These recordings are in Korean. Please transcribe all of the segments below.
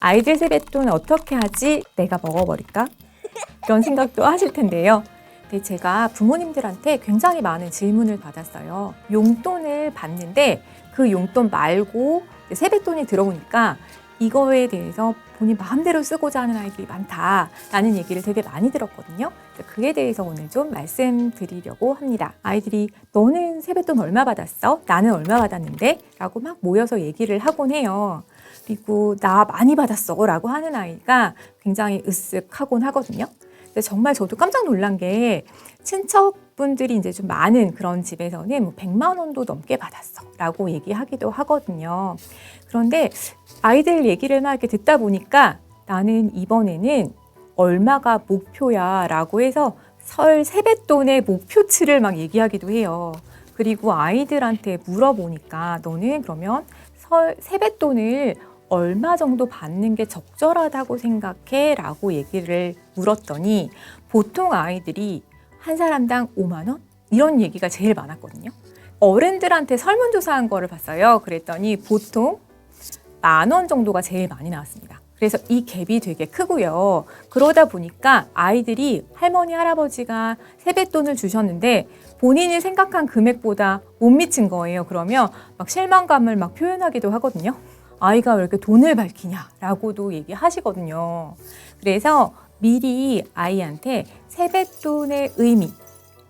아이들 세뱃돈 어떻게 하지? 내가 먹어버릴까? 그런 생각도 하실 텐데요. 근데 제가 부모님들한테 굉장히 많은 질문을 받았어요. 용돈을 받는데 그 용돈 말고 세뱃돈이 들어오니까 이거에 대해서 본인 마음대로 쓰고자 하는 아이들이 많다라는 얘기를 되게 많이 들었거든요. 그에 대해서 오늘 좀 말씀드리려고 합니다. 아이들이 너는 세뱃돈 얼마 받았어? 나는 얼마 받았는데? 라고 막 모여서 얘기를 하곤 해요. 그리고 나 많이 받았어 라고 하는 아이가 굉장히 으쓱하곤 하거든요. 근데 정말 저도 깜짝 놀란 게 친척분들이 이제 좀 많은 그런 집에서는 뭐 100만 원도 넘게 받았어 라고 얘기하기도 하거든요. 그런데 아이들 얘기를 막 이렇게 듣다 보니까 나는 이번에는 얼마가 목표야 라고 해서 설 세뱃돈의 목표치를 막 얘기하기도 해요. 그리고 아이들한테 물어보니까 너는 그러면 설 세뱃돈을 얼마 정도 받는 게 적절하다고 생각해? 라고 얘기를 물었더니 보통 아이들이 한 사람당 5만 원? 이런 얘기가 제일 많았거든요. 어른들한테 설문조사한 거를 봤어요. 그랬더니 보통 10,000원 정도가 제일 많이 나왔습니다. 그래서 이 갭이 되게 크고요. 그러다 보니까 아이들이 할머니, 할아버지가 세뱃돈을 주셨는데 본인이 생각한 금액보다 못 미친 거예요. 그러면 막 실망감을 막 표현하기도 하거든요. 아이가 왜 이렇게 돈을 밝히냐라고도 얘기하시거든요. 그래서 미리 아이한테 세뱃돈의 의미,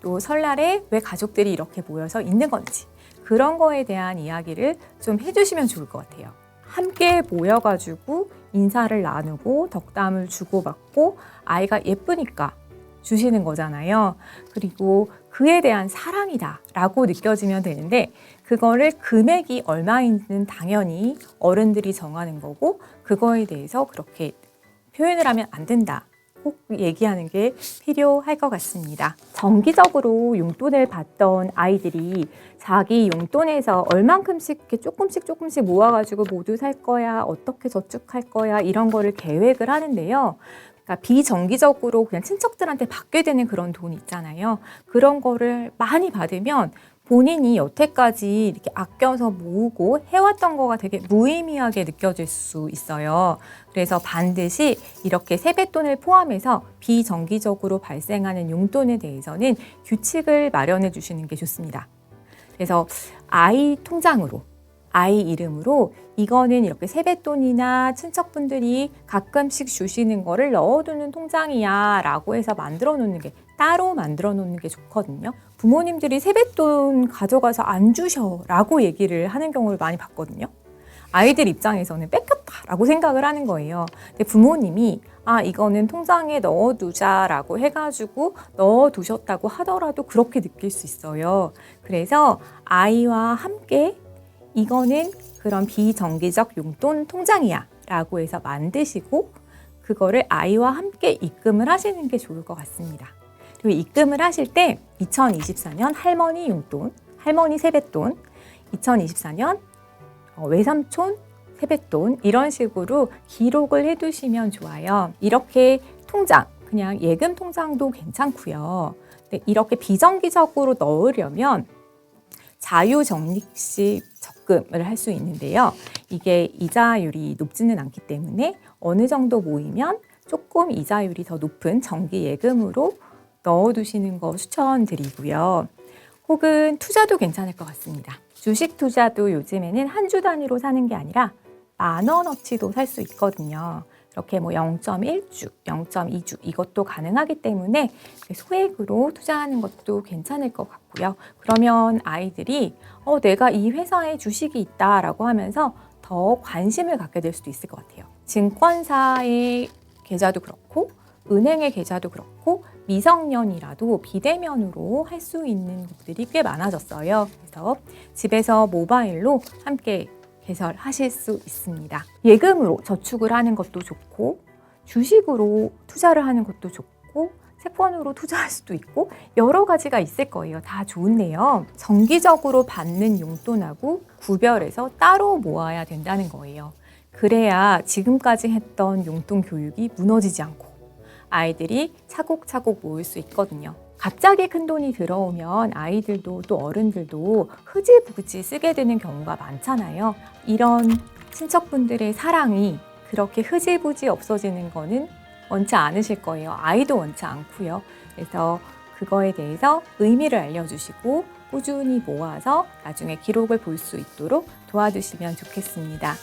또 설날에 왜 가족들이 이렇게 모여서 있는 건지 그런 거에 대한 이야기를 좀 해주시면 좋을 것 같아요. 함께 모여가지고 인사를 나누고 덕담을 주고받고 아이가 예쁘니까 주시는 거잖아요. 그리고 그에 대한 사랑이다 라고 느껴지면 되는데 그거를 금액이 얼마인지는 당연히 어른들이 정하는 거고 그거에 대해서 그렇게 표현을 하면 안 된다. 꼭 얘기하는 게 필요할 것 같습니다. 정기적으로 용돈을 받던 아이들이 자기 용돈에서 얼만큼씩 이렇게 조금씩 모아가지고 모두 살 거야, 어떻게 저축할 거야 이런 거를 계획을 하는데요. 그러니까 비정기적으로 그냥 친척들한테 받게 되는 그런 돈 있잖아요. 그런 거를 많이 받으면 본인이 여태까지 이렇게 아껴서 모으고 해왔던 거가 되게 무의미하게 느껴질 수 있어요. 그래서 반드시 이렇게 세뱃돈을 포함해서 비정기적으로 발생하는 용돈에 대해서는 규칙을 마련해 주시는 게 좋습니다. 그래서 아이 통장으로, 아이 이름으로 이거는 이렇게 세뱃돈이나 친척분들이 가끔씩 주시는 거를 넣어두는 통장이야 라고 해서 만들어 놓는 게 따로 만들어 놓는 게 좋거든요. 부모님들이 세뱃돈 가져가서 안 주셔 라고 얘기를 하는 경우를 많이 봤거든요. 아이들 입장에서는 뺏겼다 라고 생각을 하는 거예요. 근데 부모님이 이거는 통장에 넣어두자 라고 해가지고 넣어두셨다고 하더라도 그렇게 느낄 수 있어요. 그래서 아이와 함께 이거는 그런 비정기적 용돈 통장이야 라고 해서 만드시고 그거를 아이와 함께 입금을 하시는 게 좋을 것 같습니다. 그리고 입금을 하실 때 2024년 할머니 용돈, 할머니 세뱃돈, 2024년 외삼촌 세뱃돈 이런 식으로 기록을 해두시면 좋아요. 이렇게 통장, 그냥 예금 통장도 괜찮고요. 근데 이렇게 비정기적으로 넣으려면 자유적립식 적금을 할 수 있는데요. 이게 이자율이 높지는 않기 때문에 어느 정도 모이면 조금 이자율이 더 높은 정기 예금으로 넣어두시는 거 추천드리고요. 혹은 투자도 괜찮을 것 같습니다. 주식 투자도 요즘에는 한 주 단위로 사는 게 아니라 10,000원어치도 살 수 있거든요. 이렇게 뭐 0.1주, 0.2주 이것도 가능하기 때문에 소액으로 투자하는 것도 괜찮을 것 같고요. 그러면 아이들이 내가 이 회사에 주식이 있다라고 하면서 더 관심을 갖게 될 수도 있을 것 같아요. 증권사의 계좌도 그렇고 은행의 계좌도 그렇고 미성년이라도 비대면으로 할 수 있는 것들이 꽤 많아졌어요. 그래서 집에서 모바일로 함께 개설하실 수 있습니다. 예금으로 저축을 하는 것도 좋고 주식으로 투자를 하는 것도 좋고 채권으로 투자할 수도 있고 여러 가지가 있을 거예요. 다 좋은데요. 정기적으로 받는 용돈하고 구별해서 따로 모아야 된다는 거예요. 그래야 지금까지 했던 용돈 교육이 무너지지 않고 아이들이 차곡차곡 모을 수 있거든요. 갑자기 큰 돈이 들어오면 아이들도 또 어른들도 흐지부지 쓰게 되는 경우가 많잖아요. 이런 친척분들의 사랑이 그렇게 흐지부지 없어지는 거는 원치 않으실 거예요. 아이도 원치 않고요. 그래서 그거에 대해서 의미를 알려주시고 꾸준히 모아서 나중에 기록을 볼 수 있도록 도와주시면 좋겠습니다.